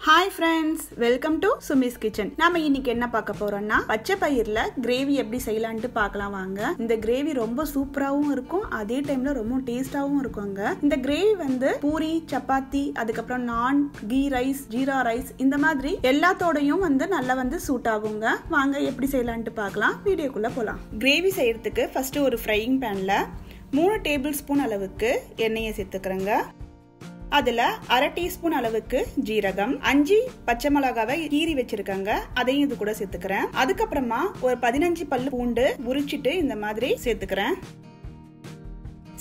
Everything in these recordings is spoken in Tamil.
Hi friends, welcome to Sumi's Kitchen. நாம இன்னைக்கு என்ன பார்க்க போறோம்னா பச்சை பயிர்ல கிரேவி எப்படி செய்யலாம்னு பார்க்கலாம் வாங்க. இந்த கிரேவி ரொம்ப சூப்பராவும் இருக்கும், அதே டைம்ல ரொம்ப டேஸ்டாவும் இருக்குங்க. இந்த கிரேவி வந்து பூரி, சப்பாத்தி, அதுக்கு அப்புறம் நான், கீ ரைஸ், ஜீரா ரைஸ் இந்த மாதிரி எல்லாத்தோடையும் வந்து நல்லா வந்து சூட் ஆகுங்க. வாங்க எப்படி செய்யலாம்னு பார்க்கலாம். வீடியோக்குள்ள போலாம். கிரேவி செய்யறதுக்கு ஃபர்ஸ்ட் ஒரு ஃப்ரையிங் பேன்ல 3 டேபிள் ஸ்பூன் அளவுக்கு எண்ணெயை சேர்த்துக்கிறேங்க. அதுல 1/2 டீஸ்பூன் அளவுக்கு ஜீரகம், 5 பச்சை மிளகாவை கீறி வச்சிருக்காங்க, அதையும் இது கூட சேர்த்துக்கிறேன். அதுக்கப்புறமா ஒரு 15 பல்லு பூண்டு உரிச்சிட்டு இந்த மாதிரி சேர்த்துக்கிறேன்.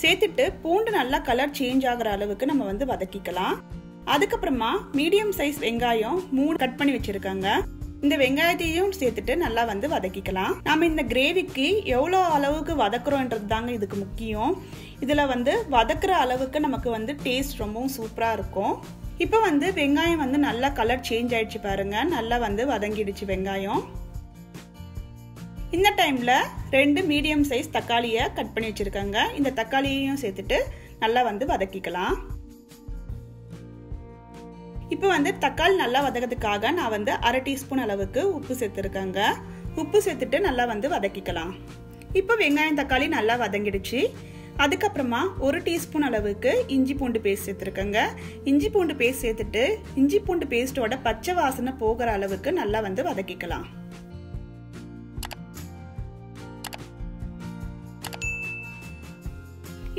சேர்த்துட்டு பூண்டு நல்லா கலர் சேஞ்ச் ஆகுற அளவுக்கு நம்ம வந்து வதக்கிக்கலாம். அதுக்கப்புறமா மீடியம் சைஸ் வெங்காயம் 3 கட் பண்ணி வச்சிருக்காங்க, இந்த வெங்காயத்தையும் சேர்த்துட்டு நல்லா வந்து வதக்கிக்கலாம். நம்ம இந்த கிரேவிக்கு எவ்வளோ அளவுக்கு வதக்குறோன்றது தாங்க இதுக்கு முக்கியம். இதில் வந்து வதக்குற அளவுக்கு நமக்கு வந்து டேஸ்ட் ரொம்பவும் சூப்பராக இருக்கும். இப்போ வந்து வெங்காயம் வந்து நல்லா கலர் சேஞ்ச் ஆயிடுச்சு பாருங்க, நல்லா வந்து வதங்கிடுச்சு வெங்காயம். இந்த டைம்ல 2 மீடியம் சைஸ் தக்காளியை கட் பண்ணி வச்சிருக்காங்க, இந்த தக்காளியையும் சேர்த்துட்டு நல்லா வந்து வதக்கிக்கலாம். இப்போ வந்து தக்காளி நல்லா வதக்கிறதுக்காக நான் வந்து 1/2 டீஸ்பூன் அளவுக்கு உப்பு சேர்த்துருக்கேங்க. உப்பு சேர்த்துட்டு நல்லா வந்து வதக்கிக்கலாம். இப்போ வெங்காயம் தக்காளி நல்லா வதங்கிடுச்சு. அதுக்கப்புறமா 1 டீஸ்பூன் அளவுக்கு இஞ்சி பூண்டு பேஸ்ட் சேர்த்துருக்கேங்க. இஞ்சி பூண்டு பேஸ்ட் சேர்த்துட்டு இஞ்சி பூண்டு பேஸ்டோட பச்சை வாசனை போகிற அளவுக்கு நல்லா வந்து வதக்கிக்கலாம்.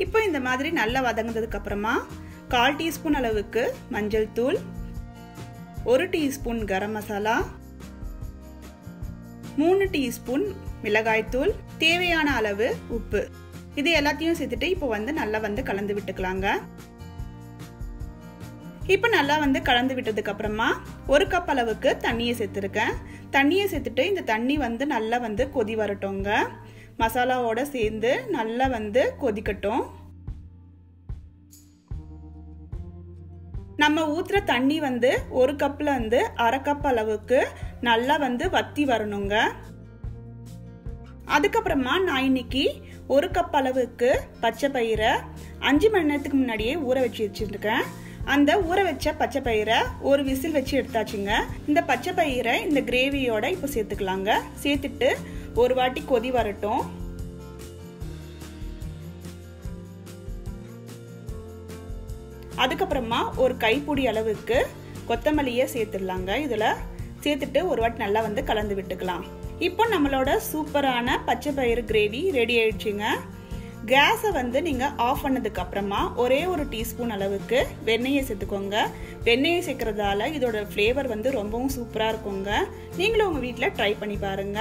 இப்போ இந்த மாதிரி நல்லா வதங்கினதுக்கு அப்புறமா 1/4 டீஸ்பூன் அளவுக்கு மஞ்சள் தூள், 1 டீஸ்பூன் கரம் மசாலா, 3 டீஸ்பூன் மிளகாய் தூள், தேவையான அளவு உப்பு, இது எல்லாத்தையும் சேர்த்துட்டு இப்போ வந்து நல்லா வந்து கலந்து விட்டுக்கலாங்க. இப்போ நல்லா வந்து கலந்து விட்டதுக்கு அப்புறமா 1 கப் அளவுக்கு தண்ணியை சேர்த்துருக்கேன். தண்ணியை சேர்த்துட்டு இந்த தண்ணி வந்து நல்லா வந்து கொதி வரட்டுங்க. மசாலாவோட சேர்ந்து நல்லா வந்து கொதிக்கட்டும். நம்ம ஊத்துற தண்ணி வந்து 1 கப்ல வந்து 1/2 கப் அளவுக்கு நல்லா வந்து வத்தி வரணுங்க. அதுக்கப்புறமா நான் இன்னைக்கு 1 கப் அளவுக்கு பச்சை பயிரை 5 மணி நேரத்துக்கு முன்னாடியே ஊற வச்சிருக்கேன். அந்த ஊற வச்ச பச்சை பயிரை ஒரு விசில் வச்சு எடுத்தாச்சுங்க. இந்த பச்சை பயிரை இந்த கிரேவியோட இப்போ சேர்த்துக்கலாங்க. சேர்த்துட்டு ஒரு வாட்டி கொதி வரட்டும். அதுக்கப்புறமா ஒரு கைப்பிடி அளவுக்கு கொத்தமல்லியை சேர்த்துடலாங்க. இதில் சேர்த்துட்டு ஒரு வாட்டி நல்லா வந்து கலந்து விட்டுக்கலாம். இப்போ நம்மளோட சூப்பரான பச்சை பயிறு கிரேவி ரெடி ஆயிடுச்சுங்க. கேஸை வந்து நீங்கள் ஆஃப் பண்ணதுக்கு அப்புறமா ஒரே 1 டீஸ்பூன் அளவுக்கு வெண்ணெயை சேர்த்துக்கோங்க. வெண்ணெயை சேர்க்கறதால இதோட ஃப்ளேவர் வந்து ரொம்பவும் சூப்பராக இருக்குங்க. நீங்களும் உங்கள் வீட்டில் ட்ரை பண்ணி பாருங்க.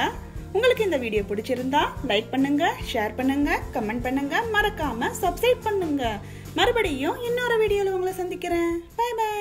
உங்களுக்கு இந்த வீடியோ பிடிச்சிருந்தா லைக் பண்ணுங்க, ஷேர் பண்ணுங்க, கமெண்ட் பண்ணுங்க, மறக்காம சப்ஸ்கிரைப் பண்ணுங்க. மறுபடியும் இன்னொரு வீடியோல உங்களை சந்திக்கிறேன். Bye by.